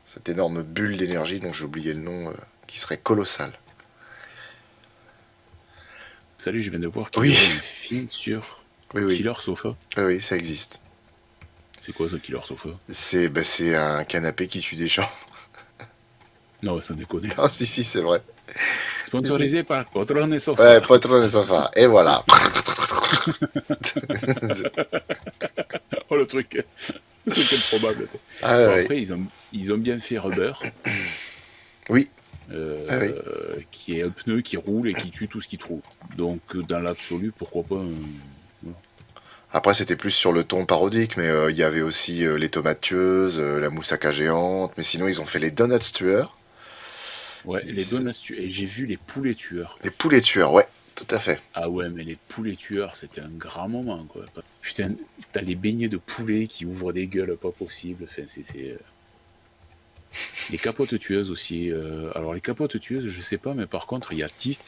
cette énorme bulle d'énergie, dont j'ai oublié le nom, qui serait colossale. Salut, je viens de voir qu'il Oui. y a un film sur Oui. Killer Sofa. Oui, ça existe. C'est quoi ça, Killer Sofa? C'est un canapé qui tue des gens. Non, ça déconne. Ah si, c'est vrai. Sponsorisé par Patron et Sofa. Ouais, Patron et Sofa. Et voilà. Oh, le truc improbable. Ah, Bon, ouais. après, ils ont bien fait Rubber. Oui. Qui est un pneu qui roule et qui tue tout ce qu'il trouve. Donc, dans l'absolu, pourquoi pas... Après, c'était plus sur le ton parodique, mais il y avait aussi les tomates tueuses, la moussaka géante, mais sinon, ils ont fait les donuts tueurs. Ouais, les donuts tueurs. Et j'ai vu les poulets tueurs. Les poulets tueurs, ouais, tout tout à fait. Ah ouais, mais les poulets tueurs, c'était un grand moment, quoi. Putain, t'as les beignets de poulet qui ouvrent des gueules pas possibles. Enfin, Les capotes tueuses aussi. Alors, les capotes tueuses, je sais pas, mais par contre, il y a Tiff,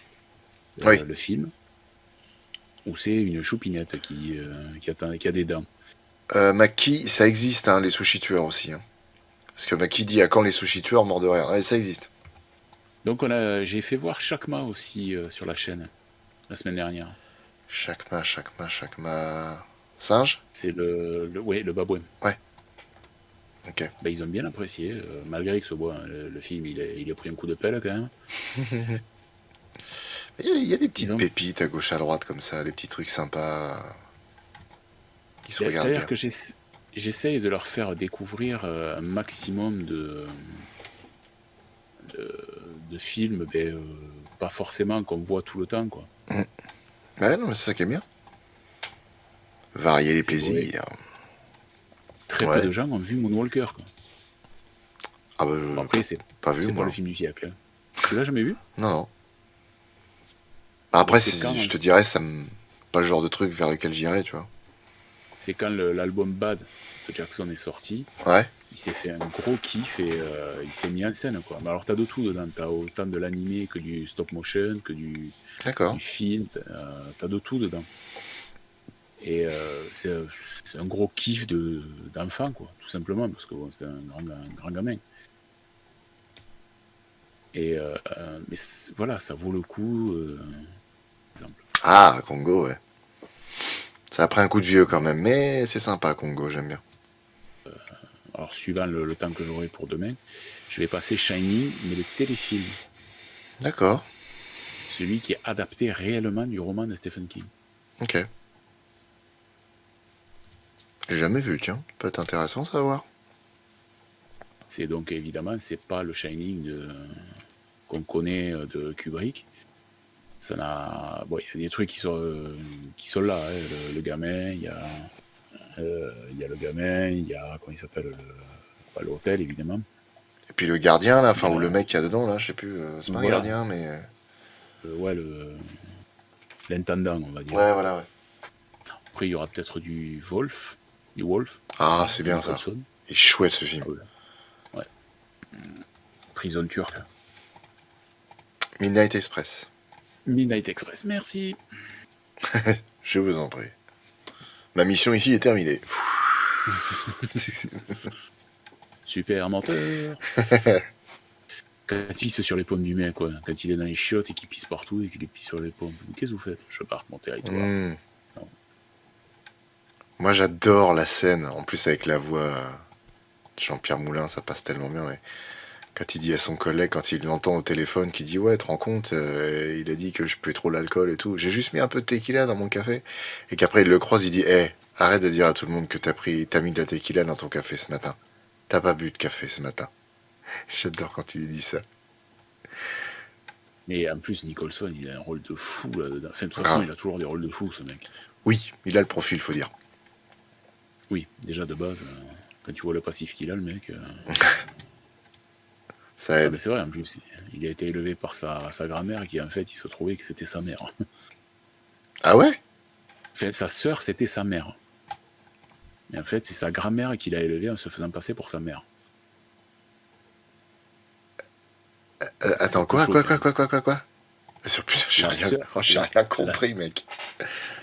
Oui. le film, où c'est une choupinette qui a des dents. Maki, ça existe, hein, les sushis tueurs aussi. Hein. Parce que Maki dit à quand les sushis tueurs morts de rire. Ouais, ça existe. Donc, j'ai fait voir Chakma aussi sur la chaîne, la semaine dernière. Chakma. Singe? C'est ouais, le babouin. Ok. Ben, ils ont bien apprécié, malgré que le film, il a pris un coup de pelle quand même. Il y a des petites Ils ont- pépites à gauche à droite comme ça, des petits trucs sympas qui se regardent C'est-à-dire bien. que j'essaye de leur faire découvrir un maximum de films, pas forcément qu'on voit tout le temps, quoi. Ouais, non, mais c'est ça qui est bien. Varier les C'est vrai. plaisirs. Très peu Ouais. de gens ont vu Moonwalker, quoi. Ah bah, Bon, après, c'est pas vu, pas moi. le film du siècle. Hein. Tu l'as jamais vu? Non, non. Bah, après, Donc, c'est quand, je te dirais, pas le genre de truc vers lequel j'irais, tu vois. c'est quand l'album Bad de Jackson est sorti. Ouais, Il s'est fait un gros kiff et il s'est mis en scène, quoi. Mais alors, t'as de tout dedans. T'as autant de l'animé que du stop motion, que du d'accord. film. T'as de tout dedans. Et c'est un gros kiff d'enfant, quoi, tout simplement, parce que bon, c'était un grand gamin. Et mais voilà, ça vaut le coup. Exemple. Ah, Congo, ouais. Ça a pris un coup de vieux quand même, mais c'est sympa, Congo, j'aime bien. Alors, suivant le temps que j'aurai pour demain, je vais passer Shining, mais le téléfilm, D'accord, celui qui est adapté réellement du roman de Stephen King. ok. J'ai jamais vu, tiens. Peut être intéressant, ça à voir. C'est donc évidemment, c'est pas le Shining qu'on connaît de Kubrick. Ça n'a. Bon, il y a des trucs qui sont là. Hein. Le gamin, il y a le gamin, il y a comment il s'appelle pas l'hôtel évidemment. Et puis le gardien, là, enfin, Il y ou a- le mec qu'il y a dedans, là, je sais plus. C'est pas un Voilà. gardien, mais. Ouais, l'intendant, on va dire. Ouais, voilà, ouais. Après, il y aura peut-être du Wolf. Ah, c'est bien ça. Nicholson. Il est chouette ce film. Ouais. Prison turque. Midnight Express. Midnight Express, merci. Je vous en prie. Ma mission ici est terminée. Super menteur. Quand il pisse sur les pommes du mec, quoi. Quand il est dans les chiottes et qu'il pisse partout et qu'il les pisse sur les pommes. Qu'est-ce que vous faites? Je marque mon territoire. Mmh. Moi j'adore la scène, en plus avec la voix de Jean-Pierre Moulin, ça passe tellement bien. Mais quand il dit à son collègue, quand il l'entend au téléphone, qui dit ouais, te rends compte, il a dit que je peux trop l'alcool et tout. J'ai juste mis un peu de tequila dans mon café. Et qu'après il le croise, il dit hey, arrête de dire à tout le monde que t'as mis de la tequila dans ton café ce matin. T'as pas bu de café ce matin. J'adore quand il dit ça. Mais en plus, Nicholson, il a un rôle de fou là-dedans. Enfin, de toute Ah. façon, il a toujours des rôles de fou, ce mec. Oui, il a le profil, faut dire. Oui, déjà de base, quand tu vois le passif qu'il a, le mec. Ça Ah, aide. mais c'est vrai, en plus, il a été élevé par sa grand-mère qui, en fait, il se trouvait que c'était sa mère. Ah ouais? Enfin, sa sœur, c'était sa mère. Mais en fait, c'est sa grand-mère qui l'a élevé en se faisant passer pour sa mère. Attends, C'est un peu quoi? Putain, j'ai La rien compris, mec.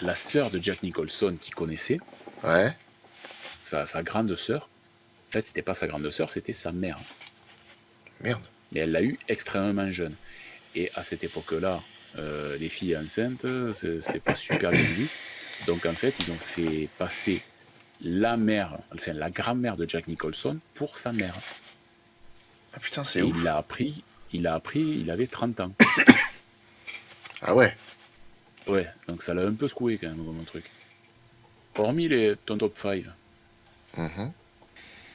La sœur de Jack Nicholson qui connaissait, Ouais. sa grande sœur, en fait, c'était pas sa grande sœur, c'était sa mère. Merde. Mais elle l'a eu extrêmement jeune. Et à cette époque-là, les filles enceintes, c'était pas super bien vu. Donc en fait, ils ont fait passer la grand-mère de Jack Nicholson pour sa mère. Ah putain, c'est Et ouf. il l'a appris, il avait 30 ans. Ah ouais. Ouais, donc ça l'a un peu secoué quand même, mon truc. Hormis ton top 5, Mhm.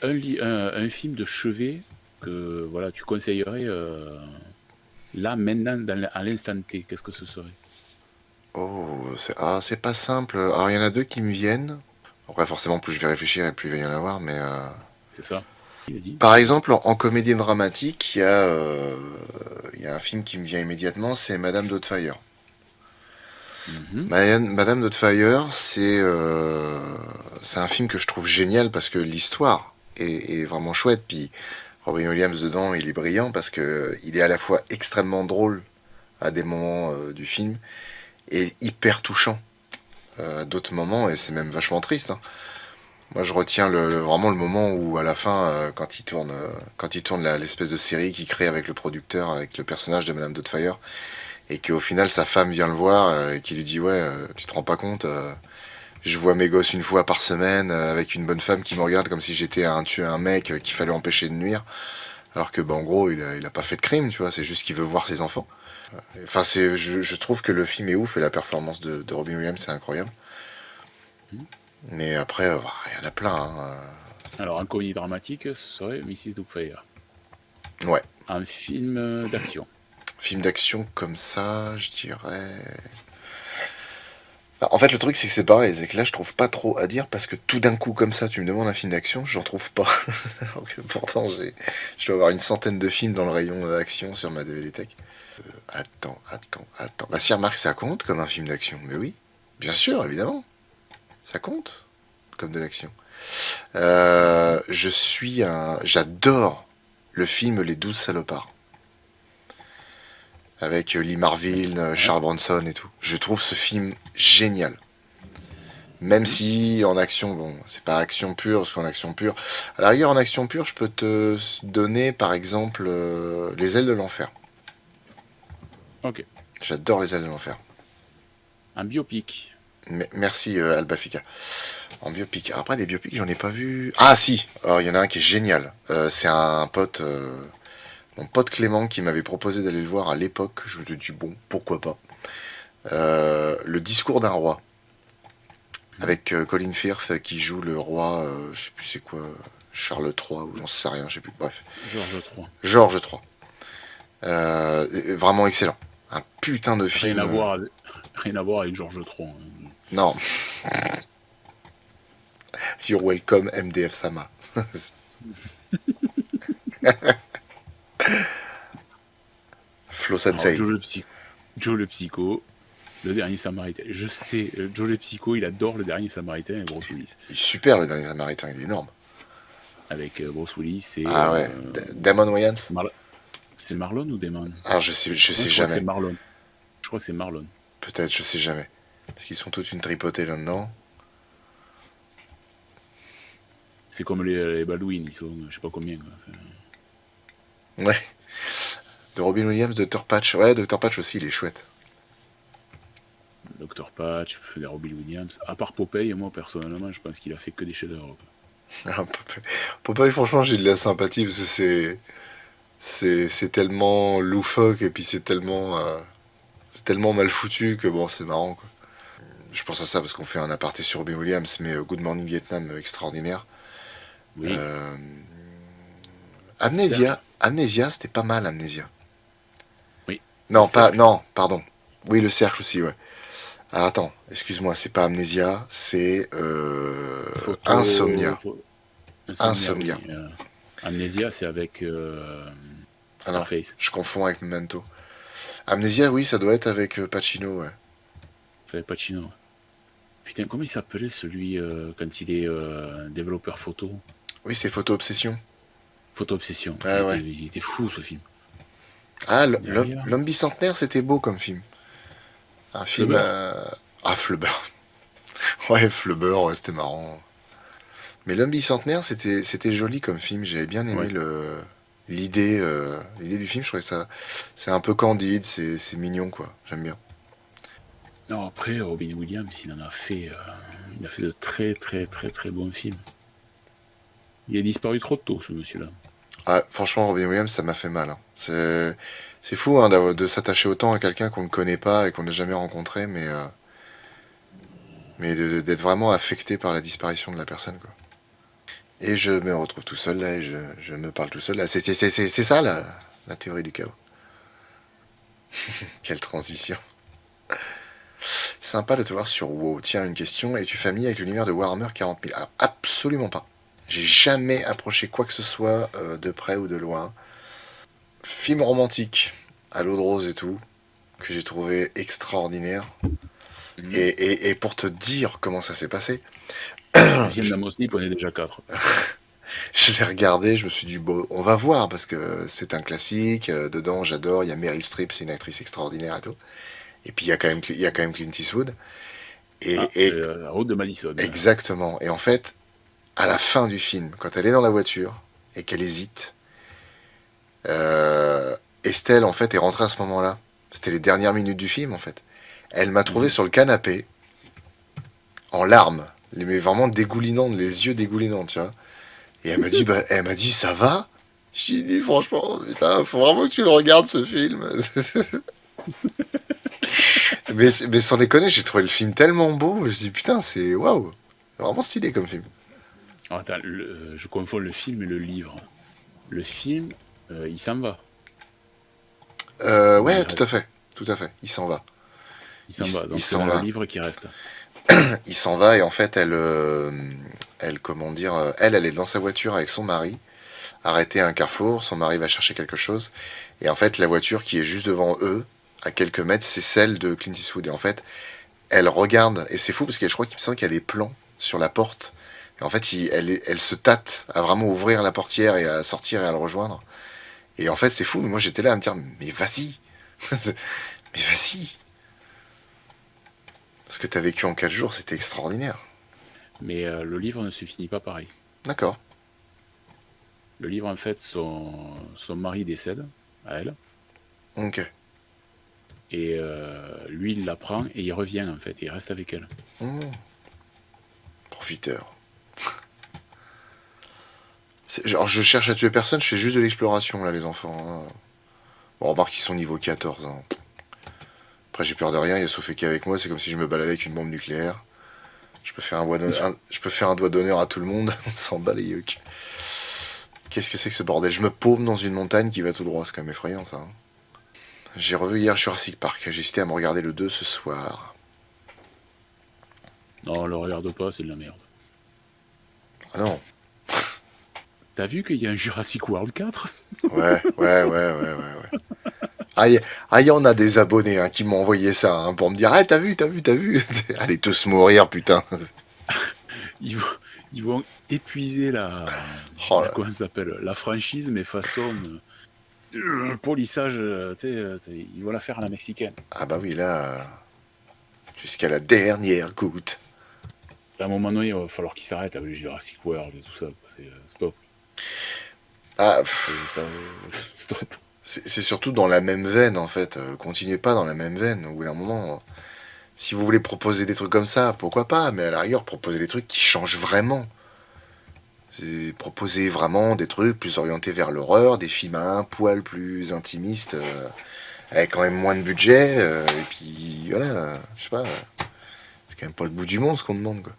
un film de chevet que voilà, tu conseillerais là, maintenant, à l'instant T, qu'est-ce que ce serait? Oh, c'est pas simple. Alors, il y en a deux qui me viennent. Après, forcément, plus je vais réfléchir et plus il va y en avoir. Mais C'est ça? Il a dit. par exemple, en comédie dramatique, il y a un film qui me vient immédiatement, c'est Madame Doubtfire. Mhm. Madame Doubtfire, c'est un film que je trouve génial parce que l'histoire est vraiment chouette. Puis Robin Williams dedans, il est brillant parce que il est à la fois extrêmement drôle à des moments du film et hyper touchant à d'autres moments, et c'est même vachement triste, hein. Moi, je retiens vraiment le moment où, à la fin, quand il tourne l'espèce de série qu'il crée avec le producteur, avec le personnage de Madame Doubtfire, et qu'au final, sa femme vient le voir et qui lui dit ouais, tu te rends pas compte, je vois mes gosses une fois par semaine avec une bonne femme qui me regarde comme si j'étais un mec qu'il fallait empêcher de nuire, alors que, bah, en gros, il a pas fait de crime, tu vois, c'est juste qu'il veut voir ses enfants. Enfin, je trouve que le film est ouf et la performance de Robin Williams, c'est incroyable. Mhm. Mais après, il y en a plein, hein. Alors, en comédie dramatique, ce serait Mrs. Doubtfire. Ouais. Un film d'action. Film d'action comme ça, je dirais. Bah, en fait, le truc, c'est que c'est pareil, c'est que là, je trouve pas trop à dire parce que tout d'un coup, comme ça, tu me demandes un film d'action, je retrouve pas. Alors que pourtant, je dois avoir une centaine de films dans le rayon action sur ma DVD Tech. Attends. Bah, si, remarque, ça compte comme un film d'action. Mais oui, bien sûr, évidemment. Ça compte comme de l'action. J'adore le film Les 12 salopards. Avec Lee Marvin, Ouais. Charles Bronson et tout. Je trouve ce film génial. Même Mhm. si en action, bon, c'est pas action pure, parce qu'en action pure, à la rigueur en action pure, je peux te donner par exemple Les ailes de l'enfer. Ok. J'adore Les ailes de l'enfer. Un biopic. Merci Alba Fica. En biopic. Après des biopics, j'en ai pas vu. Ah si, il y en a un qui est génial. C'est un pote, mon pote Clément qui m'avait proposé d'aller le voir à l'époque. Je me suis dit bon, pourquoi pas. Le discours d'un roi. Mhm. Avec Colin Firth qui joue le roi, je sais plus c'est quoi, Charles III ou j'en sais rien, je sais plus. Bref, Georges III. Georges III. Vraiment excellent. Un putain de Rien film. à voir avec, rien à voir avec Georges III. Non, You're Welcome MDF Sama. Flo Alors, Sensei. Joe le Psycho, le dernier Samaritain. Je sais, Joe le Psycho, il adore le dernier Samaritain et Bruce Willis. Il est super le dernier Samaritain, il est énorme. Avec Bruce Willis et Ah ouais, Damon Wayans. C'est Marlon ou Damon? Ah je Moi, sais je crois que c'est jamais. Marlon. Je crois que c'est Marlon. Peut-être, je sais jamais. Parce qu'ils sont toute une tripotée là-dedans. C'est comme les Baldwin, ils sont je sais pas combien. Quoi. Ouais. De Robin Williams, Dr. Patch. Ouais, Dr. Patch aussi, il est chouette. Dr. Patch, les Robin Williams. À part Popeye, moi personnellement, je pense qu'il a fait que des chefs-d'œuvre. Ah, Popeye, franchement, j'ai de la sympathie parce que c'est tellement loufoque et puis c'est tellement mal foutu que bon, c'est marrant quoi. Je pense à ça parce qu'on fait un aparté sur Robin Williams, mais Good Morning Vietnam, extraordinaire. Oui. Euh, Cercle. Amnésia, c'était pas mal, Amnésia. Oui. Le Non, pas, cercle. non, pardon. Oui, le cercle aussi, ouais. Ah, attends, excuse-moi, c'est pas Amnésia, c'est Photo. Insomnia. Insomnia, Insomnia. oui. Amnesia, c'est avec Ah non, Scarface. je confonds avec Memento. Amnésia, oui, ça doit être avec Pacino, ouais. C'est avec Pacino. Putain, comment il s'appelait celui quand il est développeur photo? Oui, c'est Photo Obsession. Photo Obsession. Ouais, ouais. Il était fou ce film. Ah, Derrière, l'homme bicentenaire, c'était beau comme film. Un film. Flubber. Ah, Flubber. Ouais, Flubber, ouais, c'était marrant. Mais l'homme bicentenaire, c'était joli comme film. J'avais bien aimé Ouais. l'idée du film. Je trouvais ça. C'est un peu candide, c'est mignon, quoi. J'aime bien. Non, après, Robin Williams, il a fait de très très très très bons films. Il a disparu trop tôt, ce monsieur-là. Ah, franchement, Robin Williams, ça m'a fait mal, hein. C'est fou hein, de s'attacher autant à quelqu'un qu'on ne connaît pas et qu'on n'a jamais rencontré, mais d'être vraiment affecté par la disparition de la personne, quoi. Et je me retrouve tout seul là, et je me parle tout seul là. C'est ça la théorie du chaos. Quelle transition. Sympa de te voir sur WoW. Tiens, une question. Es-tu familier avec l'univers de Warhammer 40 000? Alors, absolument pas. J'ai jamais approché quoi que ce soit de près ou de loin. Film romantique à l'eau de rose et tout, que j'ai trouvé extraordinaire. Et pour te dire comment ça s'est passé, Le film d'Amos Lee prenait déjà 4. je l'ai regardé, je me suis dit, bon, on va voir, parce que c'est un classique, dedans j'adore, il y a Meryl Streep, c'est une actrice extraordinaire et tout. Et puis il y a quand même Clint Eastwood. Ah, Et la route de Madison. exactement. Et en fait, à la fin du film, quand elle est dans la voiture et qu'elle hésite, euh, Estelle, en fait, est rentrée à ce moment-là. C'était les dernières minutes du film, en fait. Elle m'a trouvé sur le canapé, en larmes, mais vraiment dégoulinante, les yeux dégoulinants, tu vois. Et elle m'a dit, ça va? J'ai dit, franchement, putain, faut vraiment que tu le regardes, ce film. Mais sans déconner, j'ai trouvé le film tellement beau, je me suis dit, putain, c'est waouh, vraiment stylé comme film. Attends, je confonds le film et le livre. Le film, il s'en va. Ou il Ouais, tout à reste. fait, tout à fait, il s'en va. Il s'en va. Il Donc c'est s'en dans le va. livre qui reste. Il s'en va et en fait, comment dire, elle est dans sa voiture avec son mari, arrêtée à un carrefour, son mari va chercher quelque chose, et en fait, la voiture qui est juste devant eux, à quelques mètres, c'est celle de Clint Eastwood. Et en fait, elle regarde, et c'est fou parce que je crois qu'il me semble qu'il y a des plans sur la porte, et en fait, elle se tâte à vraiment ouvrir la portière et à sortir et à le rejoindre. Et en fait, c'est fou, mais moi j'étais là à me dire, mais vas-y, mais vas-y. Ce que t'as vécu en 4 jours, c'était extraordinaire. Mais le livre ne se finit pas pareil. D'accord. Le livre, en fait, son mari décède à elle. Ok. Et lui, il la prend et il revient, en fait. Et il reste avec elle. Mmh. Profiteur. Genre, je cherche à tuer personne, je fais juste de l'exploration, là, les enfants, hein. Bon, remarque qu'ils sont niveau 14, hein. Après, j'ai peur de rien, il y a Sophie qui est avec moi, c'est comme si je me baladais avec une bombe nucléaire. Je peux faire un doigt d'honneur à tout le monde, on s'en bat les yeux. Qu'est-ce que c'est que ce bordel? Je me paume dans une montagne qui va tout droit, c'est quand même effrayant, ça, hein. J'ai revu hier Jurassic Park, j'ai hésité à me regarder le 2 ce soir. Non, le regarde pas, c'est de la merde. Ah non. T'as vu qu'il y a un Jurassic World 4? Ouais. Ah, y en a des abonnés, hein, qui m'ont envoyé ça, hein, pour me dire, ah, t'as vu. Allez tous mourir, putain. Ils vont, ils vont épuiser Oh là. comment ça s'appelle, la franchise, mais façon polissage. Ils vont la faire à la mexicaine. Ah bah oui, là, jusqu'à la dernière goutte. À un moment donné, il va falloir qu'ils s'arrêtent avec Jurassic World et tout ça. C'est stop. Ah, Stop. c'est surtout dans la même veine, en fait. Continuez pas dans la même veine. Au bout d'un moment, si vous voulez proposer des trucs comme ça, pourquoi pas, mais à la rigueur, proposez des trucs qui changent vraiment. Proposer vraiment des trucs plus orientés vers l'horreur, des films à un poil plus intimistes, avec quand même moins de budget, et puis voilà, je sais pas, c'est quand même pas le bout du monde ce qu'on demande, quoi.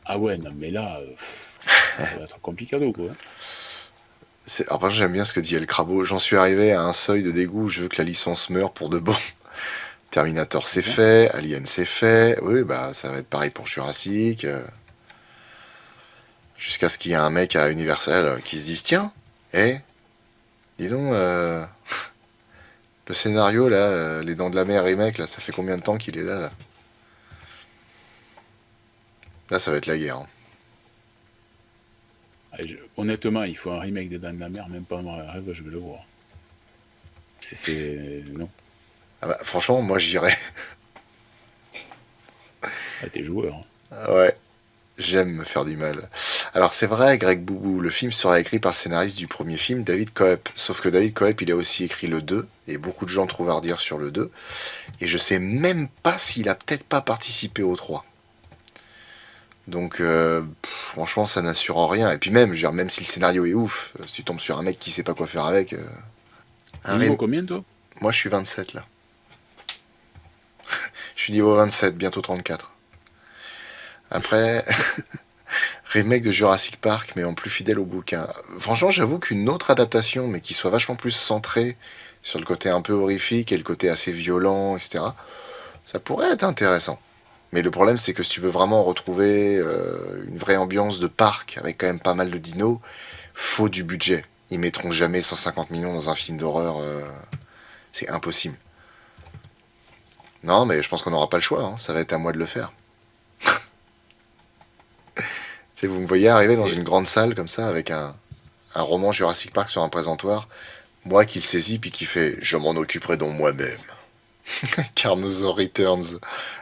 Ah ouais, non, mais là, ça va être complicado, quoi. Alors, par contre, j'aime bien ce que dit El Crabo. J'en suis arrivé à un seuil de dégoût où je veux que la licence meure pour de bon. Terminator, c'est fait. Alien, c'est fait. Oui, bah, ça va être pareil pour Jurassic. Jusqu'à ce qu'il y ait un mec à Universal qui se dise, tiens, dis donc, le scénario, là, Les Dents de la Mer remake, là, ça fait combien de temps qu'il est là, là? Là, ça va être la guerre, hein. Honnêtement, il faut un remake des Dents de la Mer, même pas un rêve, je vais le voir. Non. Ah bah, franchement, moi, j'irais. Ah, t'es joueur. Ah ouais, j'aime me faire du mal. Alors, c'est vrai, Greg Boubou, le film sera écrit par le scénariste du premier film, David Coep. Sauf que David Coep, il a aussi écrit le 2, et beaucoup de gens trouvent à redire sur le 2. Et je sais même pas s'il a peut-être pas participé au 3. Donc, franchement, ça n'assure en rien. Et puis même, je veux dire, même si le scénario est ouf, si tu tombes sur un mec qui sait pas quoi faire avec... T'es niveau combien, toi? Moi, je suis 27, là. Je suis niveau 27, bientôt 34. Après, remake de Jurassic Park, mais en plus fidèle au bouquin. Franchement, j'avoue qu'une autre adaptation, mais qui soit vachement plus centrée sur le côté un peu horrifique et le côté assez violent, etc., ça pourrait être intéressant. Mais le problème, c'est que si tu veux vraiment retrouver une vraie ambiance de parc, avec quand même pas mal de dinos, faut du budget. Ils mettront jamais 150 millions dans un film d'horreur, c'est impossible. Non, mais je pense qu'on n'aura pas le choix, hein. Ça va être à moi de le faire. Tu sais, vous me voyez arriver dans C'est une grande salle comme ça, avec un roman Jurassic Park sur un présentoir, moi qui le saisis, puis qui fait « Je m'en occuperai donc moi-même ». Carnosaur Returns.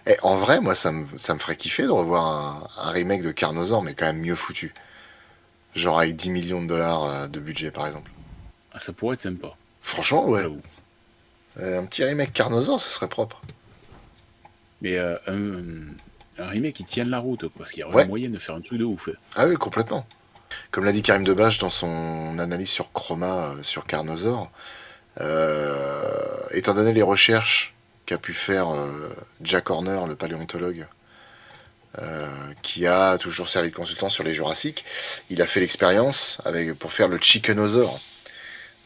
Et en vrai, moi, ça me ferait kiffer de revoir un remake de Carnosaur, mais quand même mieux foutu. Genre avec 10 millions de dollars de budget, par exemple. Ah, ça pourrait être sympa, Franchement, ouais. j'avoue. Un petit remake Carnosaur, ce serait propre. Mais un remake qui tienne la route, quoi, parce qu'il y aurait Ouais. moyen de faire un truc de ouf. Ah oui, complètement. Comme l'a dit Karim Debache dans son analyse sur Chroma, sur Carnosaur, étant donné les recherches qu'a pu faire Jack Horner, le paléontologue, qui a toujours servi de consultant sur les Jurassiques, il a fait l'expérience pour faire le Chickenosaur.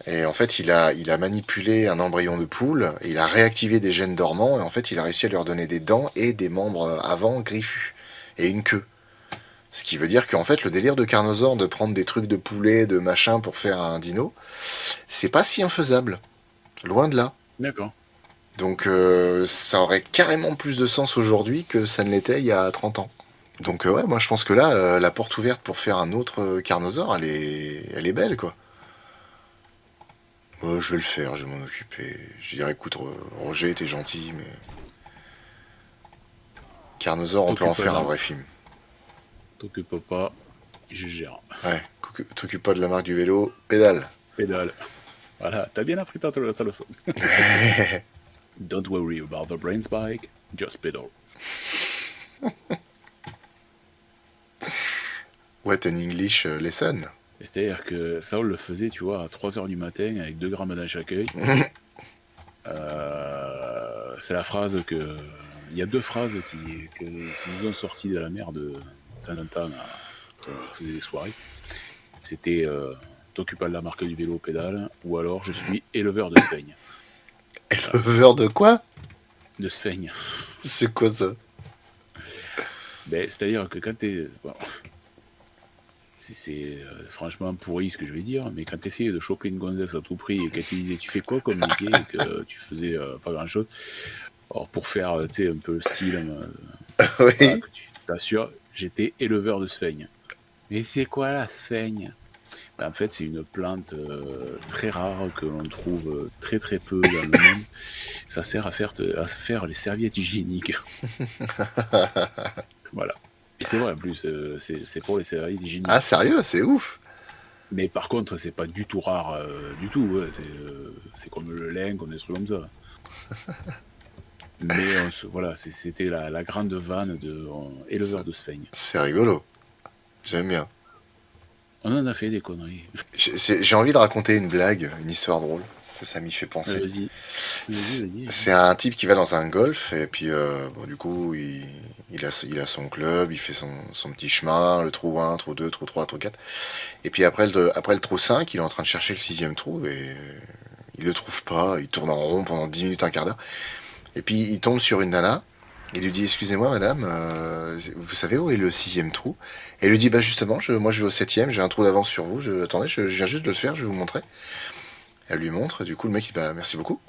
Et en fait, il a manipulé un embryon de poule, et il a réactivé des gènes dormants, et en fait, il a réussi à lui redonner des dents et des membres avant griffus, et une queue. Ce qui veut dire qu'en fait, le délire de Carnosaur de prendre des trucs de poulet, de machin pour faire un dino, c'est pas si infaisable. Loin de là. D'accord. Donc ça aurait carrément plus de sens aujourd'hui que ça ne l'était il y a 30 ans. Donc ouais, moi je pense que là, la porte ouverte pour faire un autre Carnosaur, elle est belle, quoi. Je vais le faire, je vais m'en occuper. Je dirais, écoute, Roger, t'es gentil, mais... Carnosaur, on peut en T'occupe faire pas, un vrai film. t'occupe pas, je gère. Ouais, t'occupe pas de la marque du vélo, pédale. Pédale. Voilà, t'as bien appris ta leçon. Don't worry about the brain spike, just pedal. What an English lesson. Et c'est-à-dire que ça, on le faisait, tu vois, à 3h du matin, avec 2 grammes dans chaque œil. C'est la phrase que... Il y a 2 phrases qui nous ont sorti de la merde de temps en temps quand on faisait des soirées. C'était t'occupes pas de la marque du vélo pédale, ou alors je suis éleveur de sphaigne. Éleveur de quoi? De sphaigne. C'est quoi ça? Ben, c'est-à-dire que quand t'es... Bon, c'est franchement pourri ce que je vais dire, mais quand t'essayais de choper une gonzesse à tout prix et qu'elle te disait tu fais quoi comme métier et que tu faisais pas grand-chose, alors pour faire tu sais un peu le style, voilà, Oui. que tu t'assures, j'étais éleveur de sphaigne. Mais c'est quoi la sphaigne? Ben, en fait, c'est une plante très rare que l'on trouve très très peu dans le monde. Ça sert à faire les serviettes hygiéniques. Voilà. Et c'est vrai en plus, c'est pour les serviettes hygiéniques. Ah, sérieux, c'est ouf. Mais par contre, c'est pas du tout rare du tout. Ouais. C'est comme le lin, comme des trucs comme ça. Mais voilà, c'était la grande vanne de éleveur de sphaigne. C'est rigolo. J'aime bien. On en a fait des conneries. J'ai envie de raconter une blague, une histoire drôle. Ça m'y fait penser. Vas-y. C'est un type qui va dans un golf et puis bon, du coup il a son club, il fait son petit chemin, le trou 1, trou 2, trou 3, trou 4. Et puis après le trou 5, il est en train de chercher le 6e trou et il le trouve pas, il tourne en rond pendant 10 minutes, un quart d'heure. Et puis il tombe sur une nana, il lui dit excusez-moi madame, vous savez où est le 6e trou? Et elle lui dit bah justement, moi je vais au 7e, j'ai un trou d'avance sur vous, attendez, je viens juste de le faire, je vais vous montrer. Elle lui montre, du coup le mec il dit bah merci beaucoup.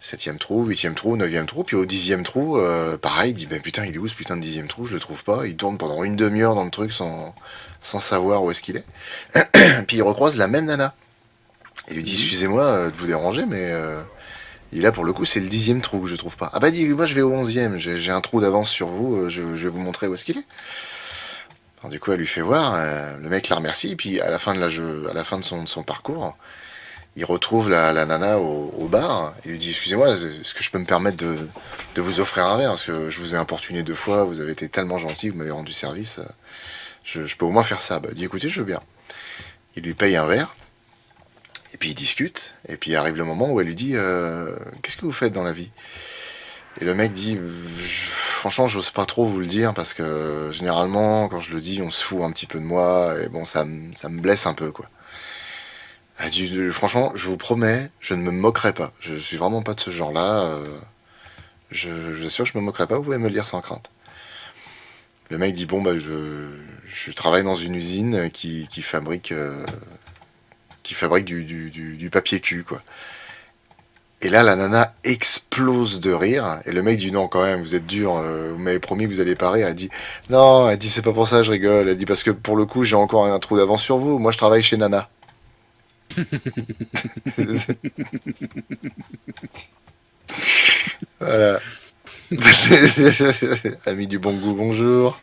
7e trou, 8e trou, 9e trou, puis au 10e trou, pareil, il dit bah putain il est où ce putain de 10e trou, je le trouve pas, il tourne pendant une demi-heure dans le truc sans savoir où est-ce qu'il est. Puis il recroise la même nana. Il lui dit excusez-moi de vous déranger, mais il est là pour le coup c'est le 10e trou que je trouve pas. Ah bah dit moi je vais au 11e, j'ai un trou d'avance sur vous, je vais vous montrer où est-ce qu'il est. Alors, du coup elle lui fait voir, le mec la remercie, puis à la fin de son parcours, il retrouve la nana au bar, il lui dit excusez-moi, est-ce que je peux me permettre de vous offrir un verre, parce que je vous ai importuné 2 fois, vous avez été tellement gentil, vous m'avez rendu service, je peux au moins faire ça. Bah il dit écoutez je veux bien. Il lui paye un verre, et puis ils discutent, et puis arrive le moment où elle lui dit qu'est-ce que vous faites dans la vie? Et le mec dit franchement j'ose pas trop vous le dire, parce que généralement quand je le dis on se fout un petit peu de moi, et bon ça me blesse un peu quoi. Elle dit franchement je vous promets je ne me moquerai pas, je suis vraiment pas de ce genre là, je vous assure je me moquerai pas, vous pouvez me le dire sans crainte. Le mec dit bon bah je travaille dans une usine qui fabrique du papier cul quoi. Et là, la nana explose de rire. Et le mec dit non, quand même, vous êtes dur. Vous m'avez promis que vous allez pas rire. Elle dit non, elle dit c'est pas pour ça, je rigole. Elle dit parce que pour le coup, j'ai encore un trou d'avance sur vous. Moi, je travaille chez Nana. Voilà. Ami du bon goût, bonjour.